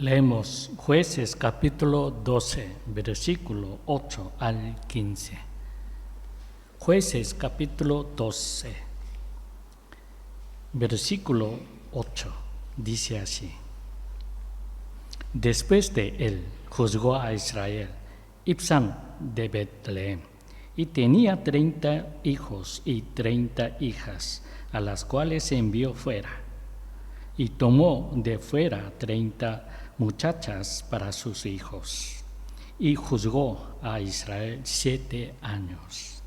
Leemos Jueces capítulo 12, versículo 8 al 15. Jueces capítulo 12, versículo 8, dice así. Después de él juzgó a Israel, Ibzán de Betlehem, y tenía 30 hijos y 30 hijas, a las cuales envió fuera. Y tomó de fuera 30 muchachas para sus hijos, y juzgó a Israel 7 años.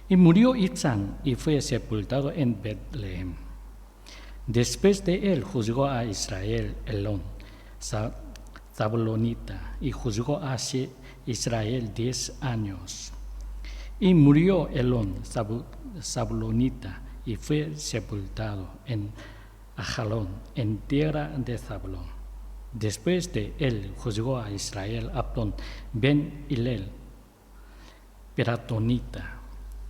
Y murió Ibzán y fue sepultado en Betlehem. Después de él juzgó a Israel Elón, Zabulonita, y juzgó a Israel 10 años. Y murió Elón, Zabulonita, y fue sepultado en Ajalón, en tierra de Zabulón. Después de él juzgó a Israel Abdón ben Hilel, piratonita.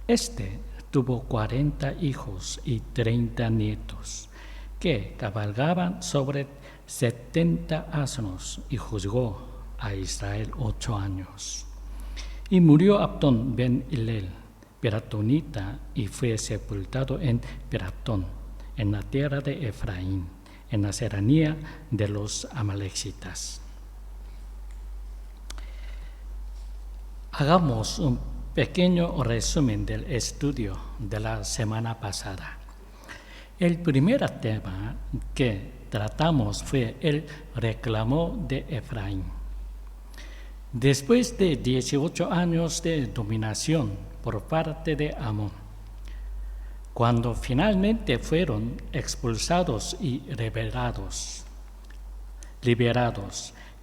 Este tuvo 40 hijos y 30 nietos, que cabalgaban sobre 70 asnos, y juzgó a Israel 8 años. Y murió Abdón ben Hilel, piratonita, y fue sepultado en Piratón, en la tierra de Efraín, en la serranía de los amalecitas. Hagamos un pequeño resumen del estudio de la semana pasada. El primer tema que tratamos fue el reclamo de Efraín. Después de 18 años de dominación por parte de Amón, cuando finalmente fueron expulsados y liberados,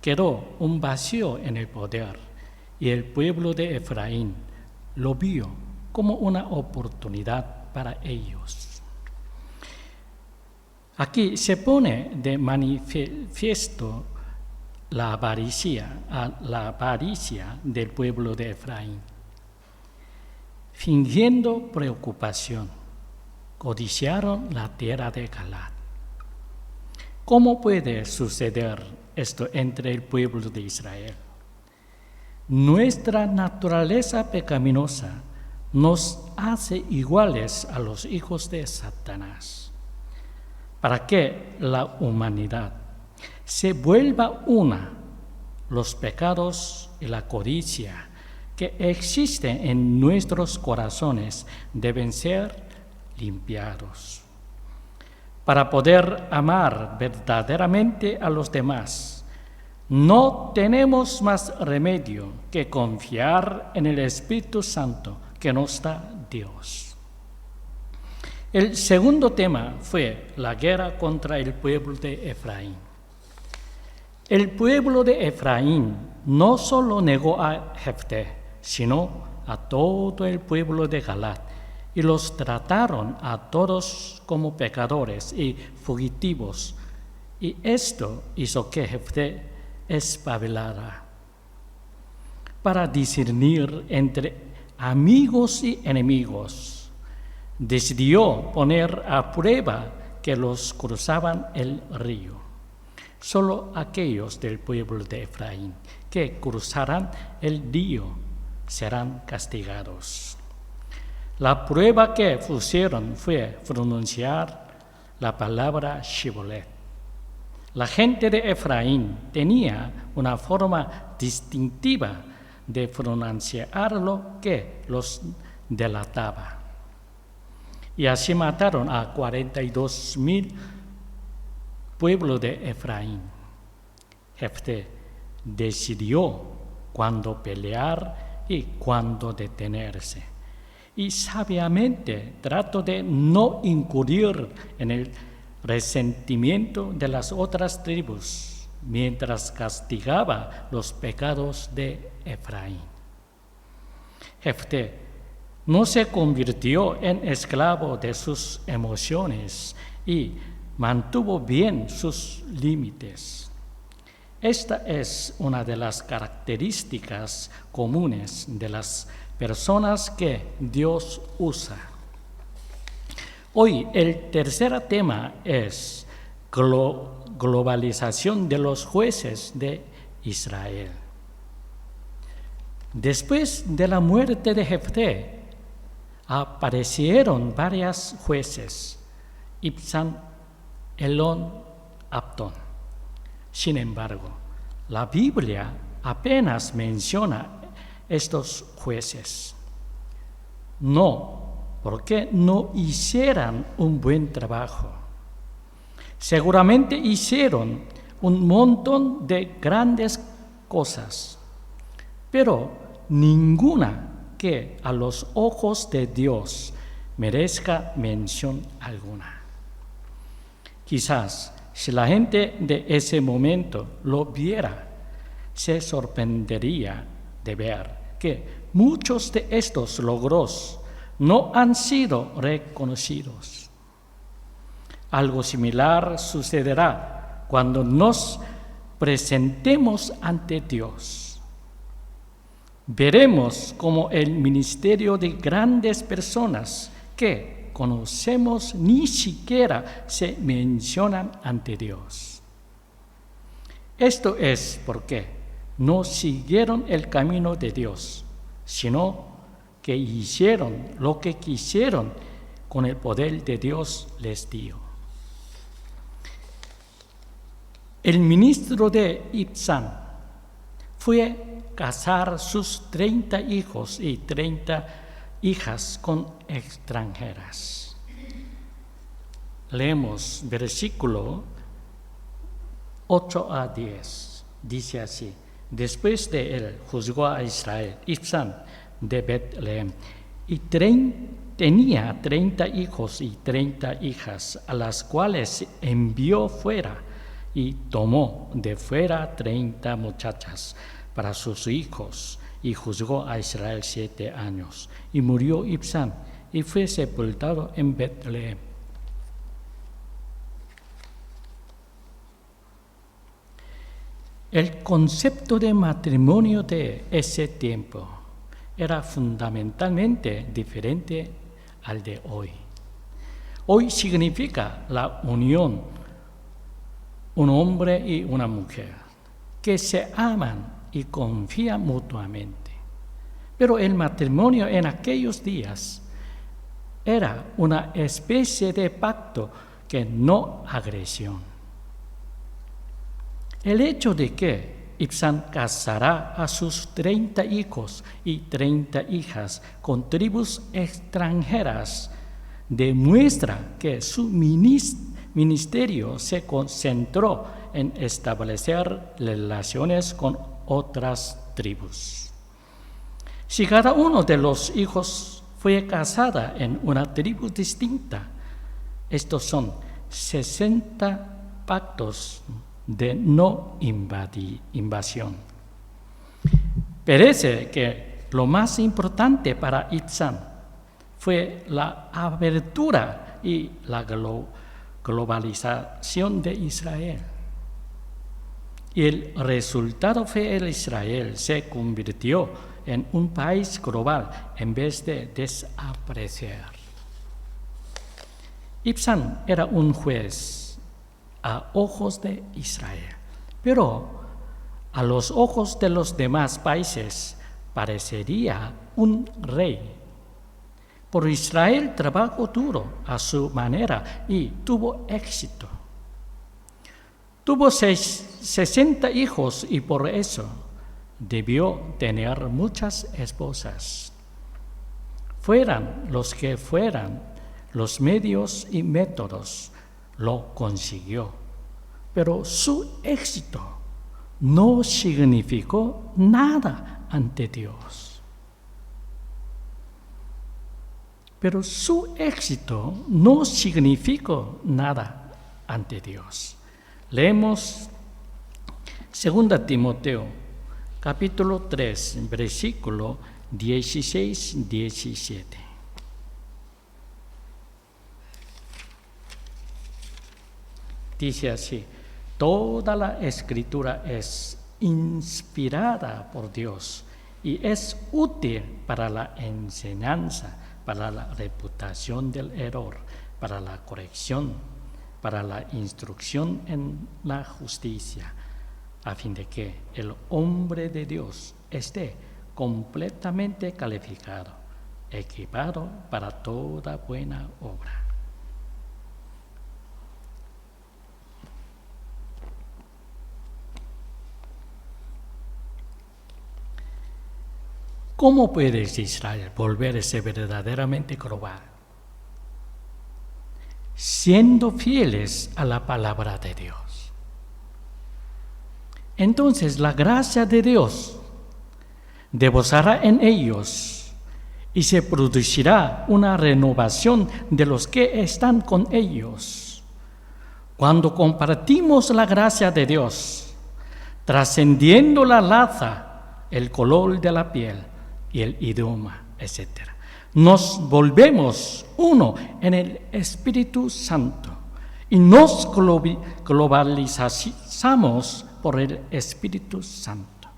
quedó un vacío en el poder, y el pueblo de Efraín lo vio como una oportunidad para ellos. Aquí se pone de manifiesto la avaricia del pueblo de Efraín, fingiendo preocupación. Codiciaron la tierra de Galaad. ¿Cómo puede suceder esto entre el pueblo de Israel? Nuestra naturaleza pecaminosa nos hace iguales a los hijos de Satanás, para que la humanidad se vuelva una. Los pecados y la codicia que existen en nuestros corazones deben ser limpiados. Para poder amar verdaderamente a los demás, no tenemos más remedio que confiar en el Espíritu Santo que nos da Dios. El segundo tema fue la guerra contra el pueblo de Efraín. El pueblo de Efraín no solo negó a Jefté, sino a todo el pueblo de Galaad, y los trataron a todos como pecadores y fugitivos, y esto hizo que Jefté espabilara para discernir entre amigos y enemigos. Decidió poner a prueba que los cruzaban el río. Solo aquellos del pueblo de Efraín que cruzarán el río serán castigados. La prueba que pusieron fue pronunciar la palabra Shibolet. La gente de Efraín tenía una forma distintiva de pronunciarlo que los delataba. Y así mataron a 42,000 pueblos de Efraín. Jefté decidió cuándo pelear y cuándo detenerse, y sabiamente trató de no incurrir en el resentimiento de las otras tribus mientras castigaba los pecados de Efraín. Jefté no se convirtió en esclavo de sus emociones y mantuvo bien sus límites. Esta es una de las características comunes de las personas que Dios usa. Hoy el tercer tema es globalización de los jueces de Israel. Después de la muerte de Jefté, aparecieron varios jueces, Ibzan, Elón, Abdón. Sin embargo, la Biblia apenas menciona estos jueces. No, porque no hicieran un buen trabajo. Seguramente hicieron un montón de grandes cosas, pero ninguna que a los ojos de Dios merezca mención alguna. Quizás si la gente de ese momento lo viera, se sorprendería de ver que muchos de estos logros no han sido reconocidos. Algo similar sucederá cuando nos presentemos ante Dios. Veremos cómo el ministerio de grandes personas que conocemos ni siquiera se mencionan ante Dios. Esto es porque no siguieron el camino de Dios, sino que hicieron lo que quisieron con el poder de Dios les dio. El ministro de Ibzan fue casar sus 30 hijos y 30 hijas con extranjeras. Leemos versículo 8 a 10. Dice así: después de él juzgó a Israel, Ibzan de Betlehem, y tenía 30 hijos y 30 hijas, a las cuales envió fuera, y tomó de fuera 30 muchachas para sus hijos, y juzgó a Israel 7 años. Y murió Ibzan, y fue sepultado en Betlehem. El concepto de matrimonio de ese tiempo era fundamentalmente diferente al de hoy. Hoy significa la unión, un hombre y una mujer, que se aman y confían mutuamente. Pero el matrimonio en aquellos días era una especie de pacto que no agresión. El hecho de que Ibzan casará a sus 30 hijos y 30 hijas con tribus extranjeras demuestra que su ministerio se concentró en establecer relaciones con otras tribus. Si cada uno de los hijos fue casada en una tribu distinta, estos son 60 pactos de no invasión. Parece que lo más importante para Ibzan fue la apertura y la globalización de Israel. Y el resultado fue que Israel se convirtió en un país global en vez de desaparecer. Ibzan era un juez a ojos de Israel, pero a los ojos de los demás países parecería un rey. Por Israel trabajó duro a su manera y tuvo éxito. Tuvo 60 hijos y por eso debió tener muchas esposas. Fueran los que fueran los medios y métodos, lo consiguió. Pero su éxito no significó nada ante Dios. Pero su éxito no significó nada ante Dios. Leemos 2 Timoteo, capítulo 3, versículo 16-17. Dice así: toda la escritura es inspirada por Dios y es útil para la enseñanza, para la reputación del error, para la corrección, para la instrucción en la justicia, a fin de que el hombre de Dios esté completamente calificado, equipado para toda buena obra. ¿Cómo puede Israel volverse verdaderamente global? Siendo fieles a la palabra de Dios. Entonces la gracia de Dios reposará en ellos y se producirá una renovación de los que están con ellos. Cuando compartimos la gracia de Dios, trascendiendo la raza, el color de la piel y el idioma, etc., nos volvemos uno en el Espíritu Santo y nos globalizamos por el Espíritu Santo.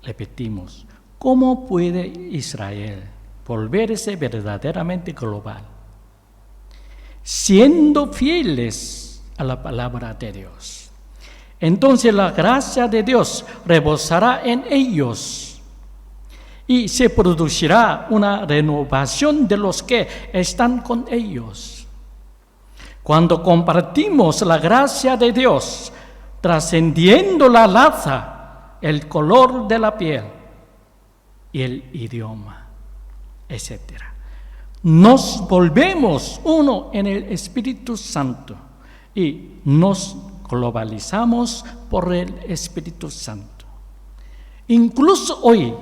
Repetimos, ¿cómo puede Israel volverse verdaderamente global? Siendo fieles a la palabra de Dios. Entonces la gracia de Dios reposará en ellos y se producirá una renovación de los que están con ellos. Cuando compartimos la gracia de Dios, trascendiendo la raza, el color de la piel y el idioma, etc., nos volvemos uno en el Espíritu Santo y nos globalizamos por el Espíritu Santo. Incluso hoy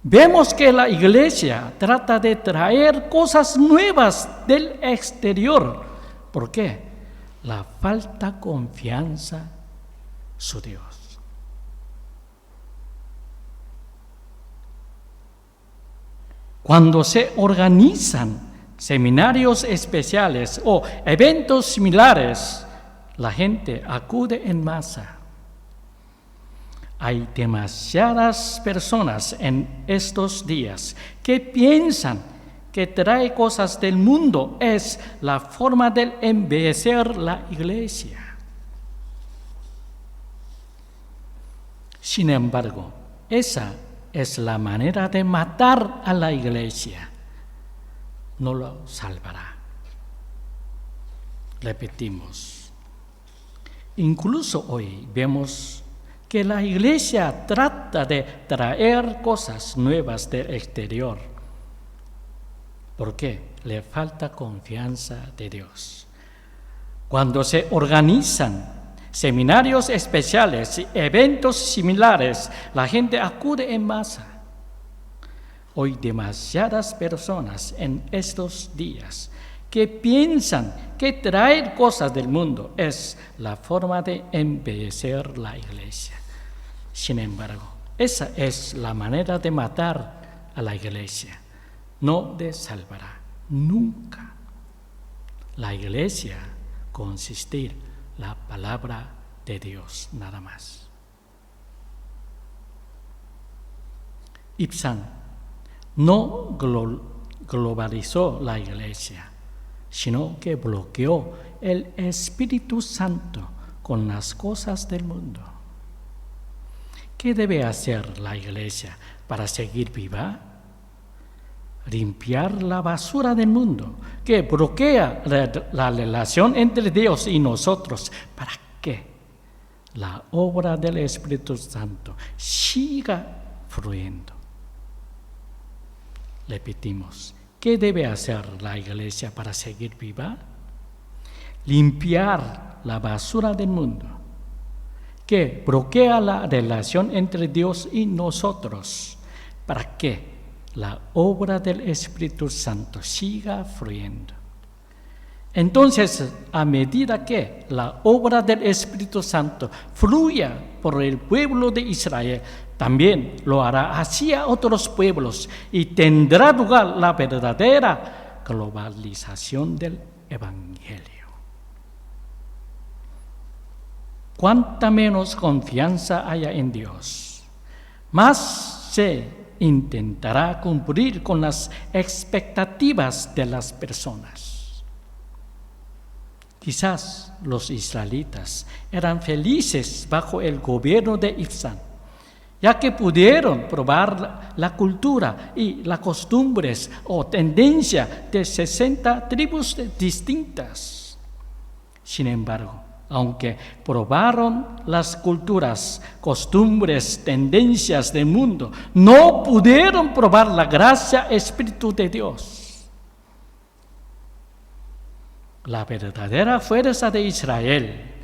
vemos que la iglesia trata de traer cosas nuevas del exterior. ¿Por qué? La falta de confianza en su Dios. Cuando se organizan seminarios especiales o eventos similares, la gente acude en masa. Hay demasiadas personas en estos días que piensan que traer cosas del mundo es la forma de embellecer la iglesia. Sin embargo, esa es la manera de matar a la iglesia. No lo salvará. Repetimos. Incluso hoy vemos que la iglesia trata de traer cosas nuevas del exterior. ¿Por qué? Le falta confianza de Dios. Cuando se organizan seminarios especiales y eventos similares, la gente acude en masa. Hoy demasiadas personas en estos días que piensan que traer cosas del mundo es la forma de embellecer la iglesia. Sin embargo, esa es la manera de matar a la iglesia, no de salvará nunca. La iglesia consiste la palabra de Dios, nada más. Ibzan no globalizó la iglesia, sino que bloqueó el Espíritu Santo con las cosas del mundo. ¿Qué debe hacer la iglesia para seguir viva? Limpiar la basura del mundo que bloquea la relación entre Dios y nosotros, para que la obra del Espíritu Santo siga fluyendo. Repetimos, ¿qué debe hacer la iglesia para seguir viva? Limpiar la basura del mundo que bloquea la relación entre Dios y nosotros, para que la obra del Espíritu Santo siga fluyendo. Entonces, a medida que la obra del Espíritu Santo fluya por el pueblo de Israel, también lo hará hacia otros pueblos y tendrá lugar la verdadera globalización del Evangelio. Cuanta menos confianza haya en Dios, más se intentará cumplir con las expectativas de las personas. Quizás los israelitas eran felices bajo el gobierno de Ibzan, ya que pudieron probar la cultura y las costumbres o tendencia de 60 tribus distintas. Sin embargo, aunque probaron las culturas, costumbres, tendencias del mundo, no pudieron probar la gracia, Espíritu de Dios. La verdadera fuerza de Israel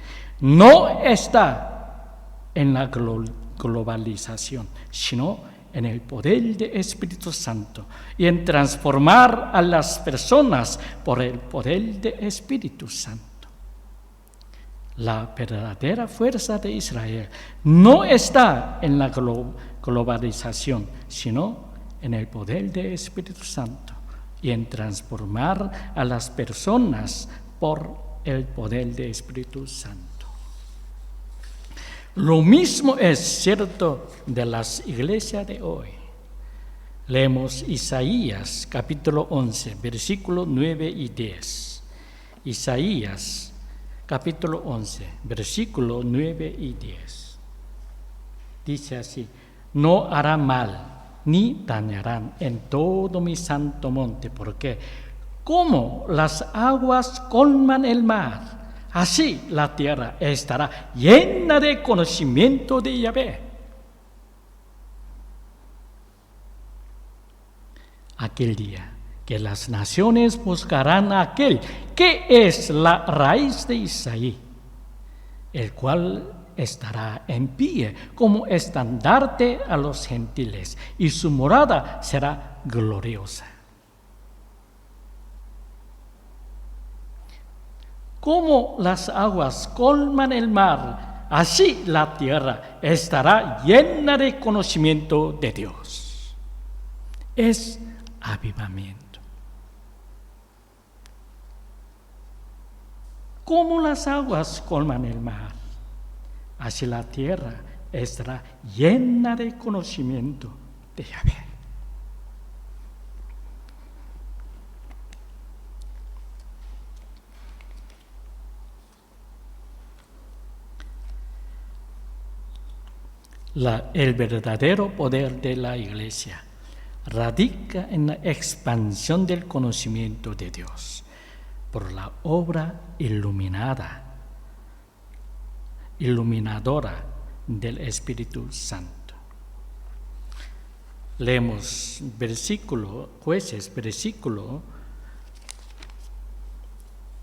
no está en la globalización, sino en el poder del Espíritu Santo y en transformar a las personas por el poder del Espíritu Santo. La verdadera fuerza de Israel no está en la globalización, sino en el poder del Espíritu Santo y en transformar a las personas por el poder del Espíritu Santo. Lo mismo es cierto de las iglesias de hoy. Leemos Isaías capítulo 11, versículos 9 y 10. Isaías capítulo 11, versículos 9 y 10. Dice así: no harán mal ni dañarán en todo mi santo monte, porque como las aguas colman el mar, así la tierra estará llena de conocimiento de Yahvé. Aquel día que las naciones buscarán a aquel que es la raíz de Isaí, el cual estará en pie como estandarte a los gentiles, y su morada será gloriosa. Como las aguas colman el mar, así la tierra estará llena de conocimiento de Dios. Es avivamiento. Como las aguas colman el mar, así la tierra estará llena de conocimiento de Yahvé. El verdadero poder de la iglesia radica en la expansión del conocimiento de Dios por la obra iluminadora del Espíritu Santo. Leemos Jueces,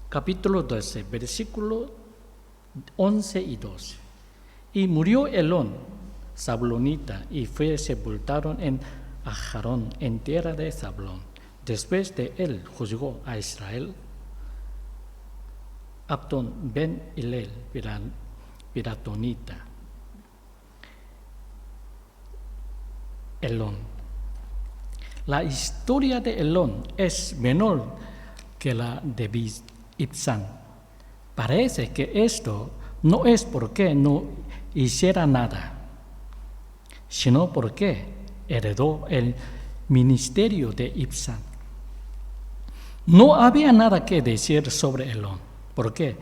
capítulo 12, versículo 11 y 12. Y murió Elón, Zabulonita, y fue sepultado en Ajarón, en tierra de Zabulón. Después de él juzgó a Israel Abdón ben Hilel, Piratonita. Elón. La historia de Elón es menor que la de Ibzan. Parece que esto no es porque no hiciera nada, sino porque heredó el ministerio de Ibzan. No había nada que decir sobre Elón, porque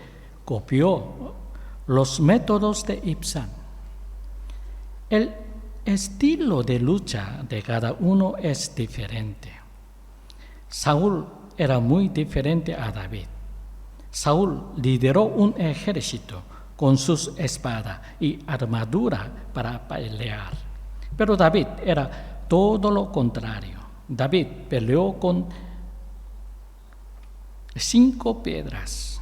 copió los métodos de Ibzan. El estilo de lucha de cada uno es diferente. Saúl era muy diferente a David. Saúl lideró un ejército con sus espadas y armadura para pelear. Pero David era todo lo contrario. David peleó con 5 piedras.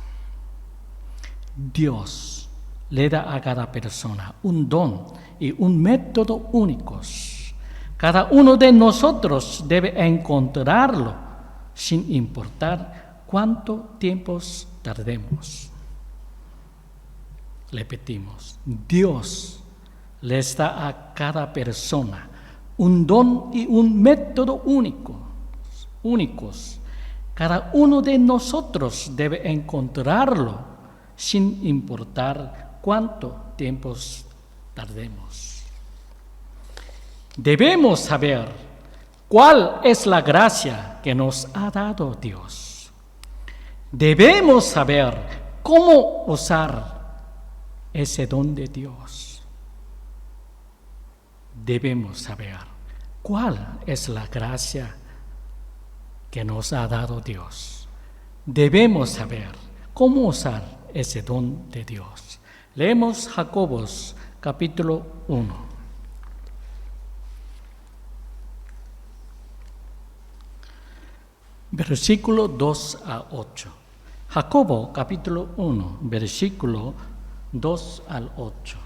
Dios le da a cada persona un don y un método únicos. Cada uno de nosotros debe encontrarlo sin importar cuánto tiempo tardemos. Repetimos, Dios le da a cada persona un don y un método únicos. Cada uno de nosotros debe encontrarlo sin importar cuánto tiempo tardemos. Debemos saber cuál es la gracia que nos ha dado Dios. Debemos saber cómo usar ese don de Dios. Debemos saber cuál es la gracia que nos ha dado Dios. Debemos saber cómo usar ese don de Dios. Leemos Jacobos capítulo 1. Versículo 2 a 8. Jacobo capítulo 1, versículo 2 al 8.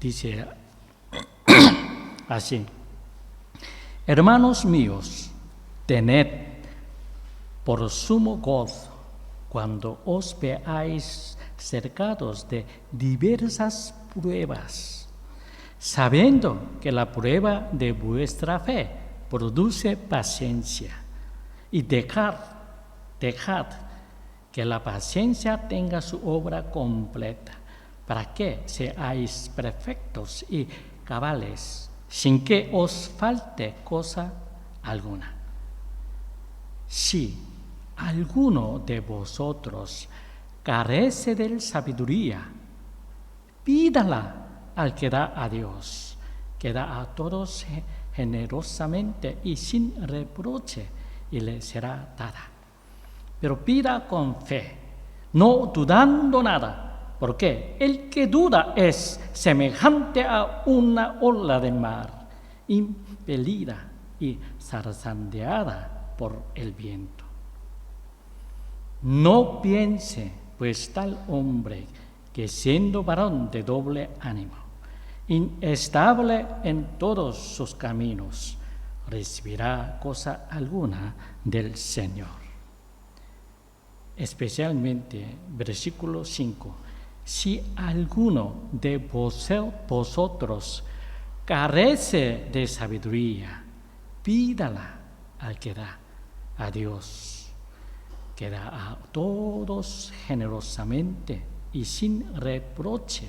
Dice así: Hermanos míos, tened por sumo gozo cuando os veáis cercados de diversas pruebas, sabiendo que la prueba de vuestra fe produce paciencia. Y dejad que la paciencia tenga su obra completa, para que seáis perfectos y cabales, sin que os falte cosa alguna. Si alguno de vosotros carece de sabiduría, pídala al que da a Dios, que da a todos generosamente y sin reproche, y le será dada. Pero pida con fe, no dudando nada, porque el que duda es semejante a una ola de mar, impelida y zarandeada por el viento. No piense, pues, tal hombre que siendo varón de doble ánimo, inestable en todos sus caminos, recibirá cosa alguna del Señor. Especialmente, versículo 5, si alguno de vosotros carece de sabiduría, pídala al que da a Dios, que da a todos generosamente y sin reproche,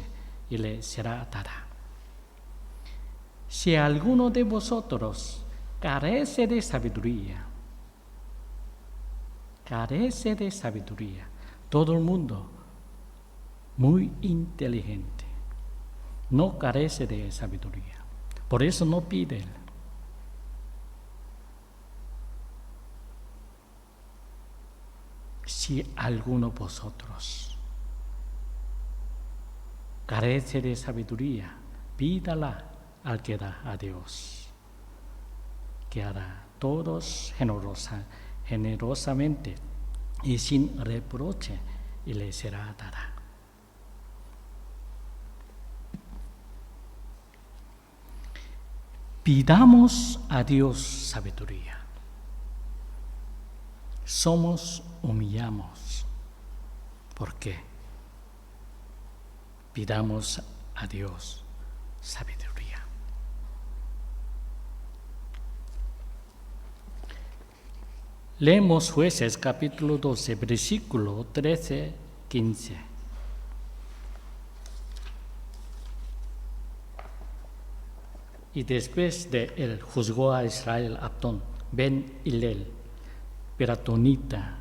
y le será dada. Si alguno de vosotros carece de sabiduría, todo el mundo muy inteligente no carece de sabiduría, por eso no pide. Si alguno de vosotros carece de sabiduría, pídala al que da a Dios, que hará todos generosamente y sin reproche, y le será dada. Pidamos a Dios sabiduría. Humillamos. ¿Por qué? Pidamos a Dios sabiduría. Leemos Jueces capítulo 12, versículo 13, 15. Y después de él juzgó a Israel Abdón, ben Hillel, piratonita.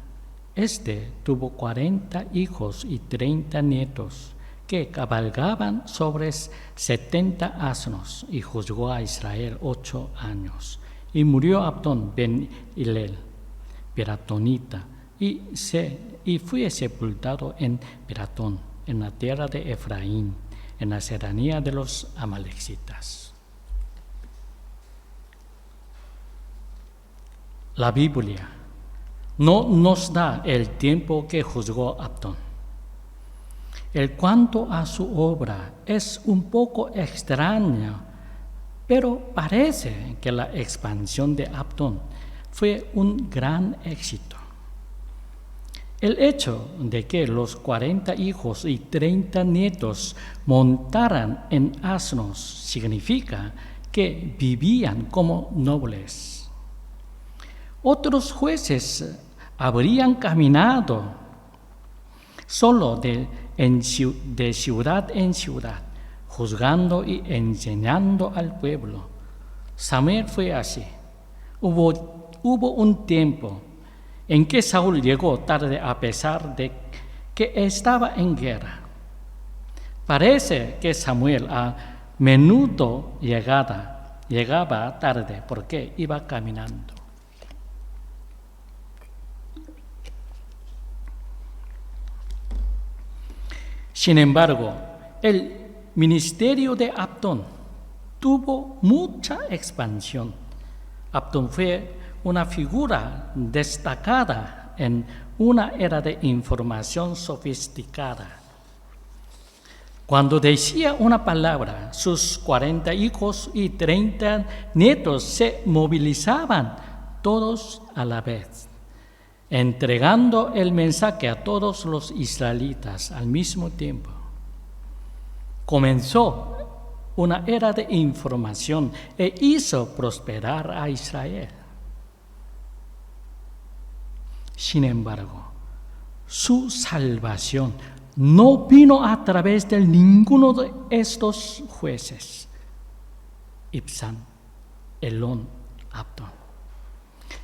Este tuvo 40 hijos y 30 nietos, que cabalgaban sobre 70 asnos, y juzgó a Israel 8 años. Y murió Abdón ben Hillel, piratonita, y fue sepultado en Piratón, en la tierra de Efraín, en la serranía de los amalecitas. La Biblia no nos da el tiempo que juzgó Abdón. El cuanto a su obra es un poco extraño, pero parece que la expansión de Abdón fue un gran éxito. El hecho de que los 40 hijos y 30 nietos montaran en asnos significa que vivían como nobles. Otros jueces habrían caminado solo de ciudad en ciudad, juzgando y enseñando al pueblo, Samuel fue así. Hubo un tiempo en que Saúl llegó tarde a pesar de que estaba en guerra. Parece que Samuel a menudo llegaba tarde porque iba caminando. Sin embargo, el ministerio de Abdón tuvo mucha expansión. Abdón fue una figura destacada en una era de información sofisticada. Cuando decía una palabra, sus 40 hijos y 30 nietos se movilizaban todos a la vez, entregando el mensaje a todos los israelitas al mismo tiempo. Comenzó una era de información e hizo prosperar a Israel. Sin embargo, su salvación no vino a través de ninguno de estos jueces, Ibzan, Elón, Abdón,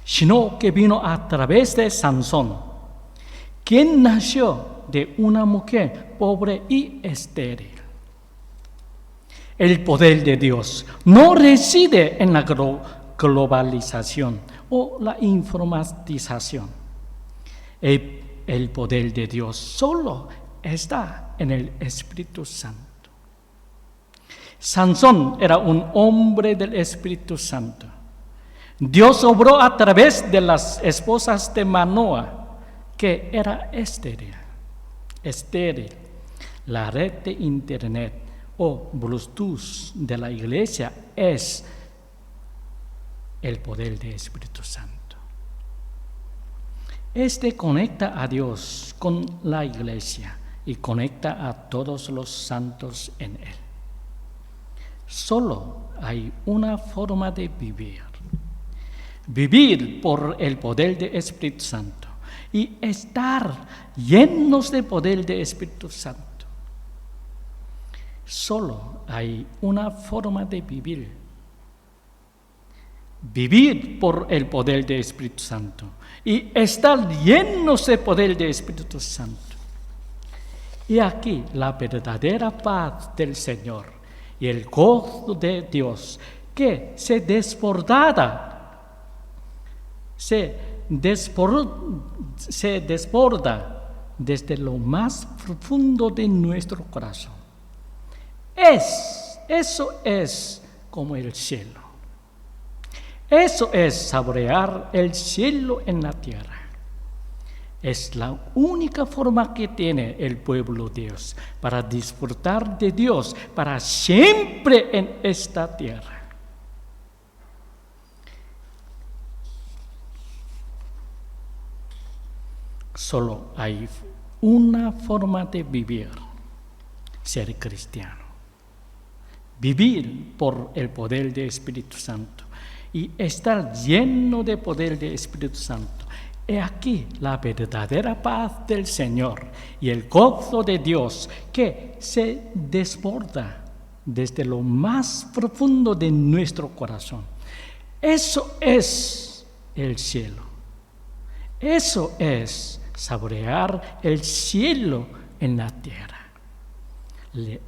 sino que vino a través de Sansón, quien nació de una mujer pobre y estéril. El poder de Dios no reside en la globalización o la informatización. El poder de Dios solo está en el Espíritu Santo. Sansón era un hombre del Espíritu Santo. Dios obró a través de las esposas de Manoa, que era estéril. La red de internet o Bluetooth de la iglesia es el poder del Espíritu Santo. Este conecta a Dios con la iglesia y conecta a todos los santos en él. Solo hay una forma de vivir. Vivir por el poder del Espíritu Santo y estar llenos de poder del Espíritu Santo. Solo hay una forma de vivir. Vivir por el poder del Espíritu Santo y estar llenos de poder del Espíritu Santo. Y aquí la verdadera paz del Señor y el gozo de Dios que se desborda desde lo más profundo de nuestro corazón. Eso es como el cielo. Eso es saborear el cielo en la tierra. Es la única forma que tiene el pueblo de Dios para disfrutar de Dios para siempre en esta tierra. Solo hay una forma de vivir, ser cristiano. Vivir por el poder del Espíritu Santo y estar lleno de poder del Espíritu Santo. He aquí la verdadera paz del Señor y el gozo de Dios que se desborda desde lo más profundo de nuestro corazón. Eso es el cielo. Eso es saborear el cielo en la tierra.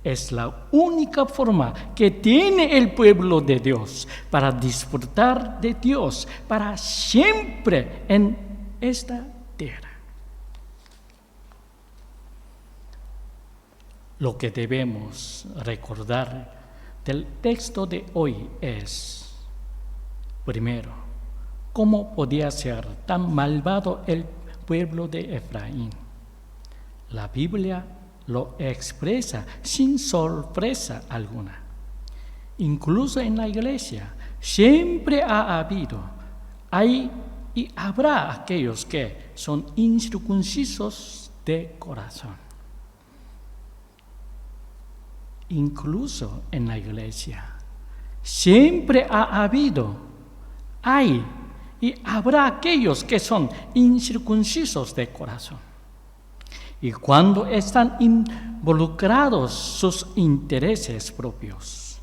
Es la única forma que tiene el pueblo de Dios para disfrutar de Dios para siempre en esta tierra. Lo que debemos recordar del texto de hoy es, primero, cómo podía ser tan malvado el pueblo de Efraín. La Biblia lo expresa sin sorpresa alguna. Incluso en la iglesia siempre ha habido, hay y habrá aquellos que son incircuncisos de corazón. Incluso en la iglesia siempre ha habido, hay y habrá aquellos que son incircuncisos de corazón. Y cuando están involucrados sus intereses propios,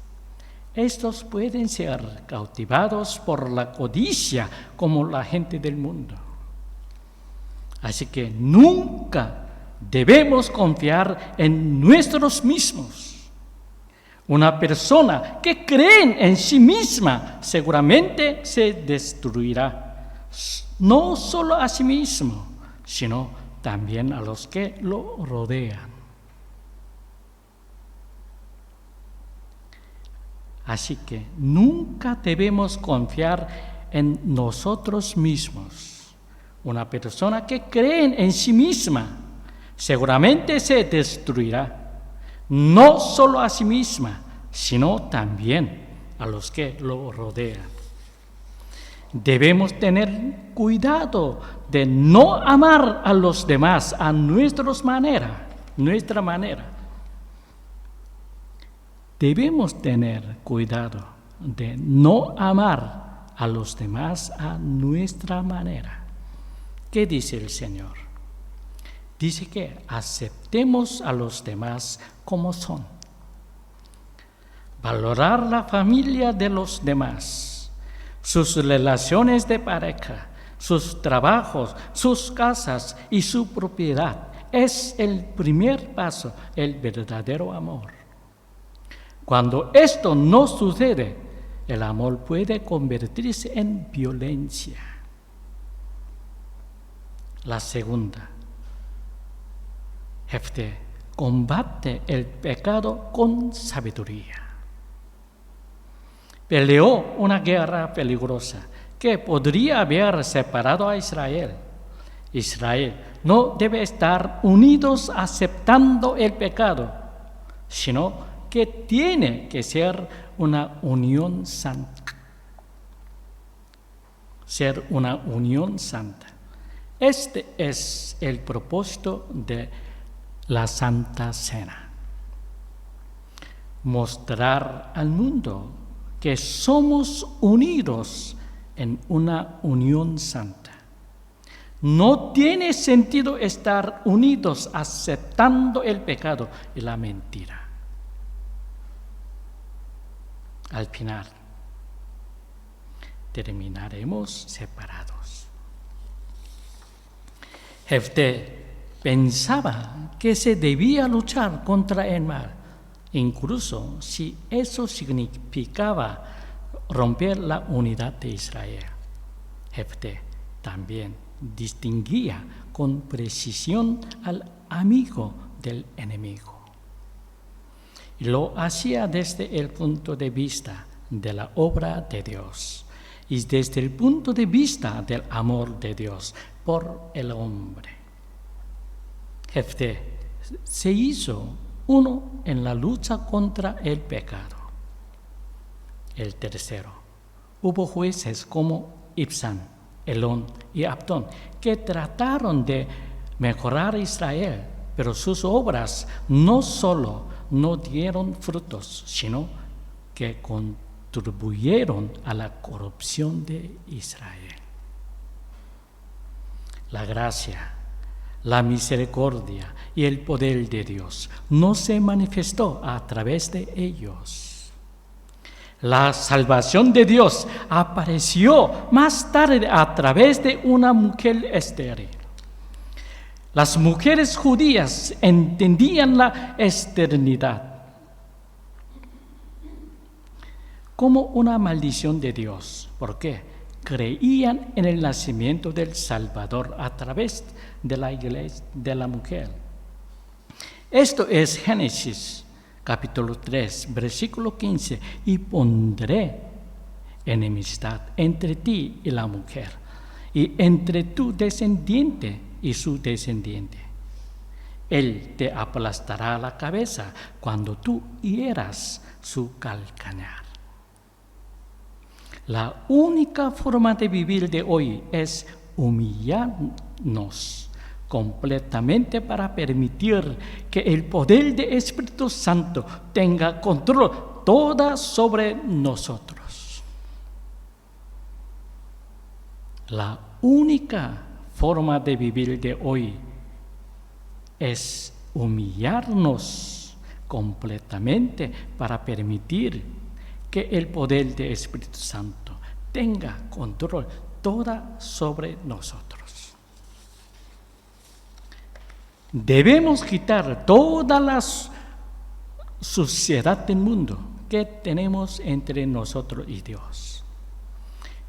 estos pueden ser cautivados por la codicia como la gente del mundo. Así que nunca debemos confiar en nosotros mismos. Una persona que cree en sí misma seguramente se destruirá, no solo a sí mismo, sino también a los que lo rodean. Así que nunca debemos confiar en nosotros mismos. Una persona que cree en sí misma seguramente se destruirá, no solo a sí misma, sino también a los que lo rodean. Debemos tener cuidado de no amar a los demás a nuestra manera. Debemos tener cuidado de no amar a los demás a nuestra manera. ¿Qué dice el Señor? Dice que aceptemos a los demás como son. Valorar la familia de los demás, sus relaciones de pareja, sus trabajos, sus casas y su propiedad es el primer paso, el verdadero amor. Cuando esto no sucede, el amor puede convertirse en violencia. La segunda, combate el pecado con sabiduría. Peleó una guerra peligrosa que podría haber separado a Israel. Israel no debe estar unidos aceptando el pecado, sino que tiene que ser una unión santa. Ser una unión santa. Este es el propósito de la Santa Cena. Mostrar al mundo que somos unidos en una unión santa. No tiene sentido estar unidos aceptando el pecado y la mentira. Al final, terminaremos separados. Jefté pensaba que se debía luchar contra el mal, incluso si eso significaba romper la unidad de Israel. Jefté también distinguía con precisión al amigo del enemigo. Y lo hacía desde el punto de vista de la obra de Dios y desde el punto de vista del amor de Dios por el hombre. Jefté se hizo uno en la lucha contra el pecado. El tercero, hubo jueces como Ibzán, Elón y Abdón que trataron de mejorar a Israel, pero sus obras no solo no dieron frutos, sino que contribuyeron a la corrupción de Israel. La gracia, la misericordia y el poder de Dios no se manifestó a través de ellos. La salvación de Dios apareció más tarde a través de una mujer estéril. Las mujeres judías entendían la esterilidad como una maldición de Dios. ¿Por qué? Creían en el nacimiento del Salvador a través de la iglesia, de la mujer. Esto es Génesis capítulo 3, versículo 15. Y pondré enemistad entre ti y la mujer, y entre tu descendiente y su descendiente. Él te aplastará la cabeza cuando tú hieras su calcañar. La única forma de vivir de hoy es humillarnos completamente para permitir que el poder del Espíritu Santo tenga control toda sobre nosotros. La única forma de vivir de hoy es humillarnos completamente para permitir que el poder del Espíritu Santo tenga control toda sobre nosotros. Debemos quitar toda la suciedad del mundo que tenemos entre nosotros y Dios.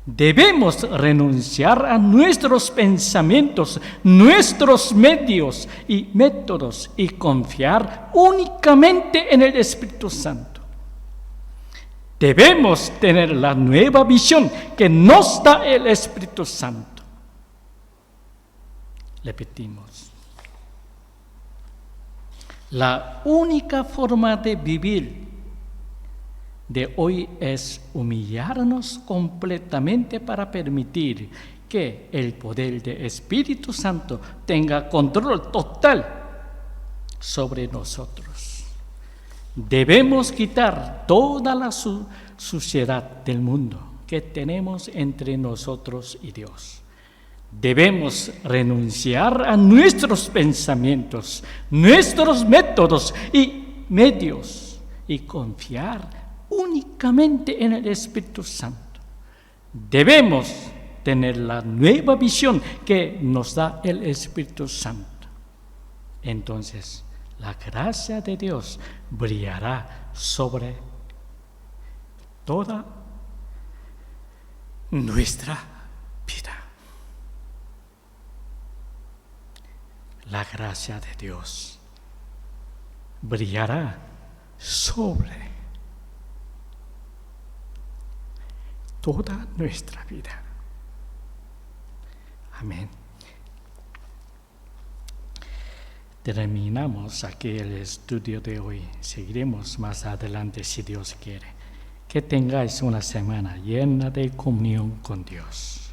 Debemos renunciar a nuestros pensamientos, nuestros medios y métodos y confiar únicamente en el Espíritu Santo. Debemos tener la nueva visión que nos da el Espíritu Santo. Repetimos. La única forma de vivir de hoy es humillarnos completamente para permitir que el poder del Espíritu Santo tenga control total sobre nosotros. Debemos quitar toda la suciedad del mundo que tenemos entre nosotros y Dios. Debemos renunciar a nuestros pensamientos, nuestros métodos y medios y confiar únicamente en el Espíritu Santo. Debemos tener la nueva visión que nos da el Espíritu Santo. Entonces, la gracia de Dios brillará sobre toda nuestra vida. La gracia de Dios brillará sobre toda nuestra vida. Amén. Terminamos aquí el estudio de hoy. Seguiremos más adelante si Dios quiere. Que tengáis una semana llena de comunión con Dios.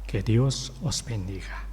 Que Dios os bendiga.